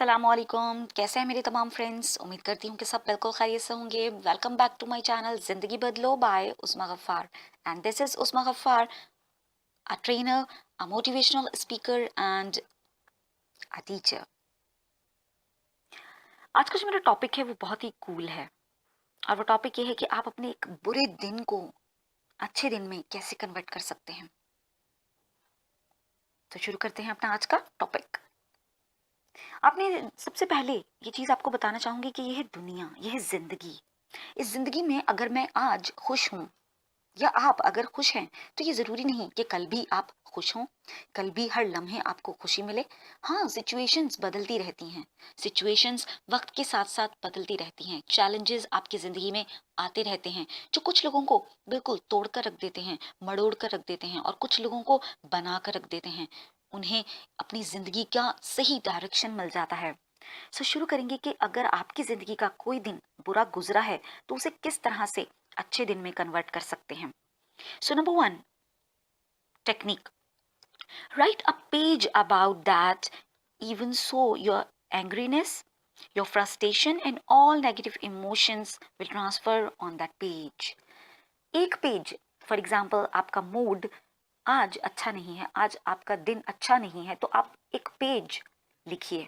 अस्सलामुअलैकुम, कैसे हैं मेरे तमाम फ्रेंड्स। उम्मीद करती हूँ कि सब बिल्कुल खैरियत से होंगे। Welcome back to my channel ज़िंदगी बदलो by Usma Ghaffar and this is Usma Ghaffar, a trainer, a motivational speaker and a teacher. आज का जो मेरा टॉपिक है वो बहुत ही कूल है और वो टॉपिक ये है कि आप अपने एक बुरे दिन को अच्छे दिन में कैसे कन्वर्ट कर सकते हैं। तो शुरू करते हैं अपना आज का टॉपिक। आपने सबसे पहले ये चीज़ आपको बताना चाहूँगी कि यह दुनिया, यह ज़िंदगी, इस ज़िंदगी में अगर मैं आज खुश हूँ या आप अगर खुश हैं तो ये ज़रूरी नहीं कि कल भी आप खुश हों, कल भी हर लम्हे आपको खुशी मिले। हाँ, सिचुएशंस बदलती रहती हैं, सिचुएशंस वक्त के साथ साथ बदलती रहती हैं, चैलेंजेस आपकी ज़िंदगी में आते रहते हैं जो कुछ लोगों को बिल्कुल तोड़ कर रख देते हैं, मड़ोड़ कर रख देते हैं और कुछ लोगों को बना कर रख देते हैं। उन्हें अपनी ज़िंदगी का सही डायरेक्शन मिल जाता है। सो शुरू करेंगे कि अगर आपकी ज़िंदगी का कोई दिन बुरा गुजरा है तो उसे किस तरह से अच्छे दिन में कन्वर्ट कर सकते हैं। So number one technique, right a page about that, even so your angriness, your frustration and all negative emotions will transfer on that page. एक पेज, फॉर एग्जाम्पल आपका मूड आज अच्छा नहीं है, आज आपका दिन अच्छा नहीं है, तो आप एक पेज लिखिए,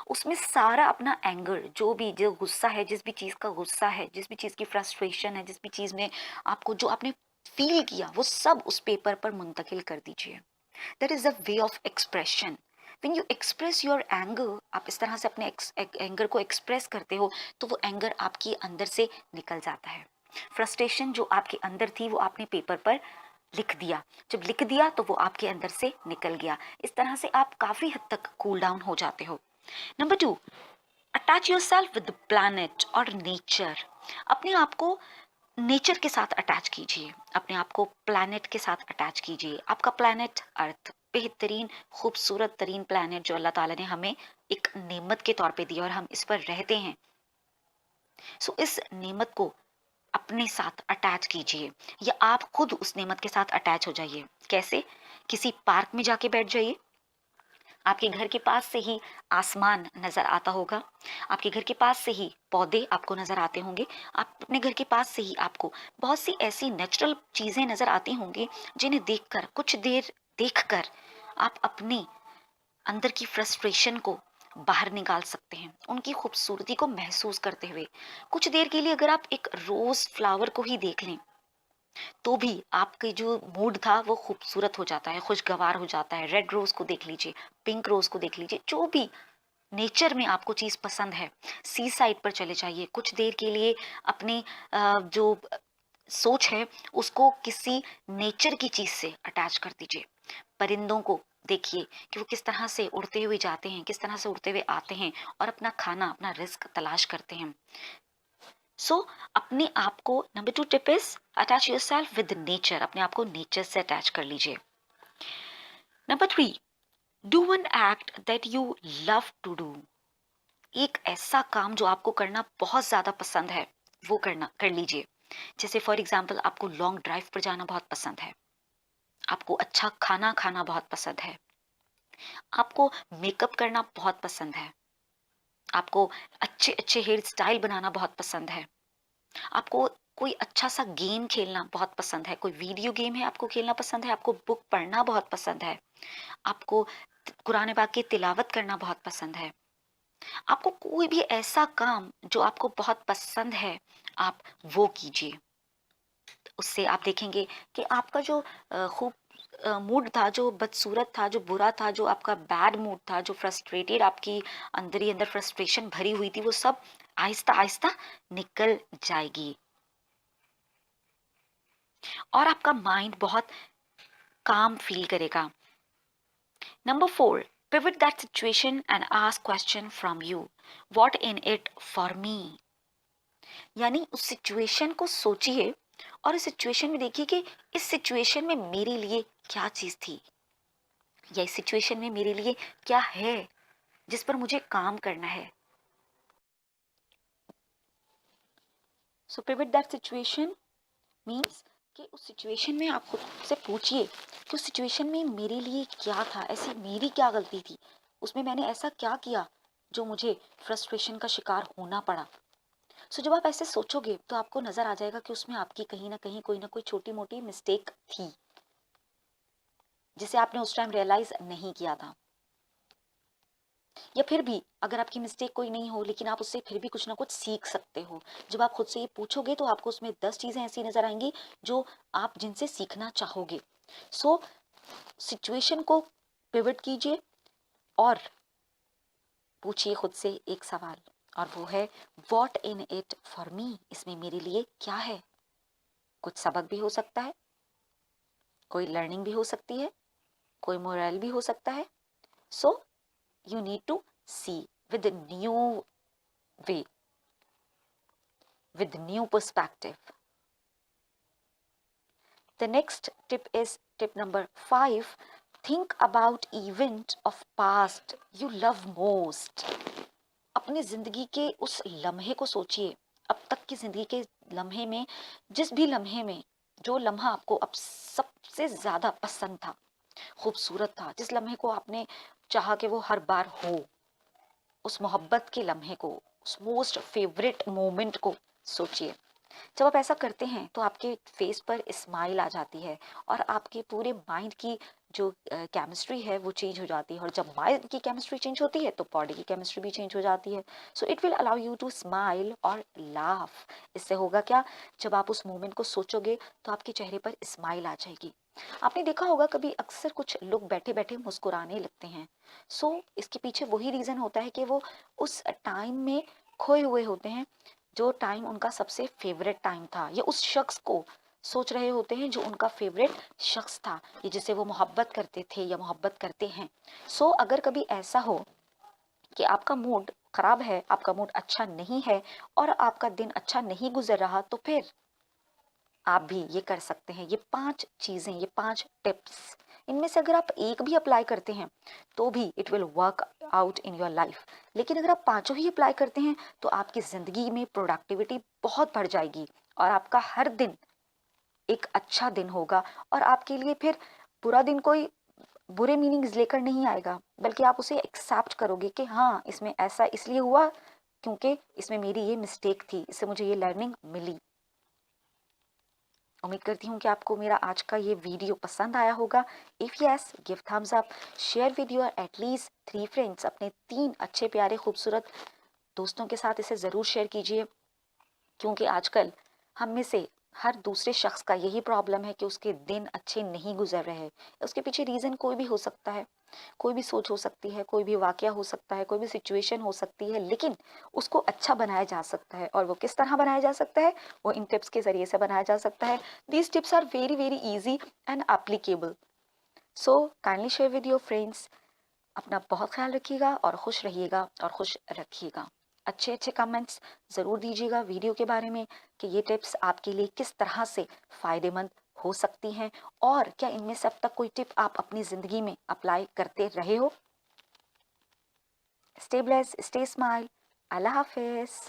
उसमें सारा अपना एंगर, जो गुस्सा है, जिस भी चीज़ का गुस्सा है, जिस भी चीज़ की फ्रस्ट्रेशन है, जिस भी चीज़ में आपको जो आपने फील किया वो सब उस पेपर पर मुंतकिल कर दीजिए। That is the way of expression. When you express your anger, आप इस तरह से अपने एंगर को एक्सप्रेस करते हो तो वो एंगर आपके अंदर से निकल जाता है। फ्रस्ट्रेशन जो आपके अंदर थी वो आपने पेपर पर लिख दिया, जब लिख दिया तो वो आपके अंदर से निकल गया। इस तरह से आप काफ़ी हद तक कूल डाउन हो जाते हो। Number two, attach your self with the planet और नेचर। अपने आप को नेचर के साथ अटैच कीजिए, अपने आप को प्लैनेट के साथ अटैच कीजिए। आपका प्लैनेट अर्थ बेहतरीन खूबसूरत तरीन प्लैनेट जो अल्लाह ताला ने हमें एक नेमत के तौर पे दी और हम इस पर रहते हैं। सो इस नेमत को अपने साथ अटैच कीजिए या आप खुद उस नेमत के साथ अटैच हो जाइए। कैसे? किसी पार्क में जाके बैठ जाइए, आपके घर के पास से ही आसमान नजर आता होगा, आपके घर के पास से ही पौधे आपको नजर आते होंगे, आप अपने घर के पास से ही आपको बहुत सी ऐसी नेचुरल चीजें नजर आती होंगी जिन्हें देखकर, कुछ देर देखकर आप अपने अंदर की फ्रस्ट्रेशन को बाहर निकाल सकते हैं, उनकी खूबसूरती को महसूस करते हुए। कुछ देर के लिए अगर आप एक रोज फ्लावर को ही देख लें तो भी आपके जो मूड था वो खूबसूरत हो जाता है, खुशगवार हो जाता है। रेड रोज को देख लीजिए, पिंक रोज को देख लीजिए, जो भी नेचर में आपको चीज पसंद है, सी साइड पर चले जाइए। कुछ देर के लिए अपनी जो सोच है उसको किसी नेचर की चीज से अटैच कर दीजिए। परिंदों को देखिए कि वो किस तरह से उड़ते हुए जाते हैं, किस तरह से उड़ते हुए आते हैं और अपना खाना, अपना रिस्क तलाश करते हैं। सो अपने आप को, number two tip is attach yourself with nature, अपने आप को नेचर से अटैच कर लीजिए। Number three, do one act that you love to do. एक ऐसा काम जो आपको करना बहुत ज्यादा पसंद है वो करना कर लीजिए। जैसे फॉर एग्जाम्पल आपको लॉन्ग ड्राइव पर जाना बहुत पसंद है, आपको अच्छा खाना खाना बहुत पसंद है, आपको मेकअप करना बहुत पसंद है, आपको अच्छे अच्छे हेयर स्टाइल बनाना बहुत पसंद है, आपको कोई अच्छा सा गेम खेलना बहुत पसंद है, कोई वीडियो गेम है आपको खेलना पसंद है, आपको बुक पढ़ना बहुत पसंद है, आपको कुरान पाक की तिलावत करना बहुत पसंद है, आपको कोई भी ऐसा काम जो आपको बहुत पसंद है आप वो कीजिए। उससे आप देखेंगे कि आपका जो खूब मूड था, जो बदसूरत था, जो बुरा था, जो आपका बैड मूड था, जो फ्रस्ट्रेटेड आपकी अंदर ही अंदर फ्रस्ट्रेशन भरी हुई थी, वो सब आहिस्ता आहिस्ता निकल जाएगी और आपका माइंड बहुत काम फील करेगा। Number four, pivot that situation and ask question from you, what in it for me। यानी उस सिचुएशन को सोचिए और इस सिचुएशन में देखिए कि इस सिचुएशन में मेरे लिए क्या चीज थी या इस सिचुएशन में मेरे लिए क्या है जिस पर मुझे काम करना है। सो पिवट दैट सिचुएशन मीन्स कि उस सिचुएशन में आप खुद से पूछिए कि उस सिचुएशन में मेरे लिए क्या था, ऐसी मेरी क्या गलती थी, उसमें मैंने ऐसा क्या किया जो मुझे फ्रस्ट्रेशन का शिकार होना पड़ा। सो जब आप ऐसे सोचोगे तो आपको नजर आ जाएगा कि उसमें आपकी कहीं ना कोई छोटी मोटी मिस्टेक थी जिसे आपने उस टाइम रियलाइज नहीं किया था। या फिर भी अगर आपकी मिस्टेक कोई नहीं हो लेकिन आप उससे फिर भी कुछ ना कुछ सीख सकते हो। जब आप खुद से ये पूछोगे तो आपको उसमें 10 चीजें ऐसी नजर आएंगी जो आप जिनसे सीखना चाहोगे। सो सिचुएशन को पिवट कीजिए और पूछिए खुद से एक सवाल, और वो है what in it for me, इसमें मेरे लिए क्या है। कुछ सबक भी हो सकता है, कोई लर्निंग भी हो सकती है, कोई मोरल भी हो सकता है। So you need to see with new way, with new perspective. The next tip is tip number 5. Think about event of past you love most. अपनी जिंदगी के उस लम्हे को सोचिए, अब तक की जिंदगी के लम्हे में, जिस भी लम्हे में जो लम्हा आपको अब सबसे ज्यादा पसंद था, खूबसूरत था, जिस लम्हे को आपने चाहा कि वो हर बार हो, उस मोहब्बत के लम्हे को, उस मोस्ट फेवरेट मोमेंट को सोचिए। जब आप ऐसा करते हैं तो आपके फेस पर स्माइल आ जाती है और आपके पूरे माइंड की जो केमिस्ट्री है वो चेंज हो जाती है, और जब माइंड की केमिस्ट्री चेंज होती है तो बॉडी की केमिस्ट्री भी चेंज हो जाती है। So it will allow you to smile और लाफ। इससे होगा क्या, जब आप उस मोमेंट को सोचोगे तो आपके चेहरे पर स्माइल आ जाएगी। आपने देखा होगा कभी अक्सर कुछ लोग बैठे बैठे मुस्कुराने लगते हैं। इसके पीछे वही रीजन होता है कि वो उस टाइम में खोए हुए होते हैं, जो टाइम उनका सबसे फेवरेट टाइम था, या उस शख्स को सोच रहे होते हैं जो उनका फेवरेट शख्स था, या जिसे वो मोहब्बत करते थे या मोहब्बत करते हैं। अगर कभी ऐसा हो कि आपका मूड खराब है, आपका मूड अच्छा नहीं है और आपका दिन अच्छा नहीं गुजर रहा, तो फिर आप भी ये कर सकते हैं। ये 5 चीजें, ये 5 टिप्स, इनमें से अगर आप एक भी अप्लाई करते हैं तो भी it will work out in your life. लेकिन अगर आप पांचों ही अप्लाई करते हैं तो आपकी जिंदगी में प्रोडक्टिविटी बहुत बढ़ जाएगी और आपका हर दिन एक अच्छा दिन होगा, और आपके लिए फिर पूरा दिन कोई बुरे मीनिंग्स लेकर नहीं आएगा, बल्कि आप उसे एक्सेप्ट करोगे कि हाँ, इसमें ऐसा इसलिए हुआ क्योंकि इसमें मेरी ये मिस्टेक थी, इससे मुझे ये लर्निंग मिली। उम्मीद करती हूँ कि आपको मेरा आज का ये वीडियो पसंद आया होगा। If yes, give Thums up, share with your at least 3 friends. अपने 3 अच्छे प्यारे खूबसूरत दोस्तों के साथ इसे ज़रूर शेयर कीजिए, क्योंकि आजकल हम में से हर दूसरे शख्स का यही प्रॉब्लम है कि उसके दिन अच्छे नहीं गुजर रहे हैं। उसके पीछे रीज़न कोई भी हो सकता है, कोई भी सोच हो सकती है, कोई भी वाकया हो सकता है, कोई भी सिचुएशन हो सकती है, लेकिन उसको अच्छा बनाया जा सकता है। और वो किस तरह बनाया जा सकता है, वो इन टिप्स के ज़रिए से बनाया जा सकता है। These tips are very very easy and applicable. So kindly share with your friends. अपना बहुत ख्याल रखिएगा और खुश रहिएगा और खुश रखिएगा। अच्छे अच्छे कमेंट्स ज़रूर दीजिएगा वीडियो के बारे में कि ये टिप्स आपके लिए किस तरह से फ़ायदेमंद हो सकती हैं, और क्या इनमें से अब तक कोई टिप आप अपनी ज़िंदगी में अप्लाई करते रहे हो। Stay blessed, stay smile. Allah हाफिज़।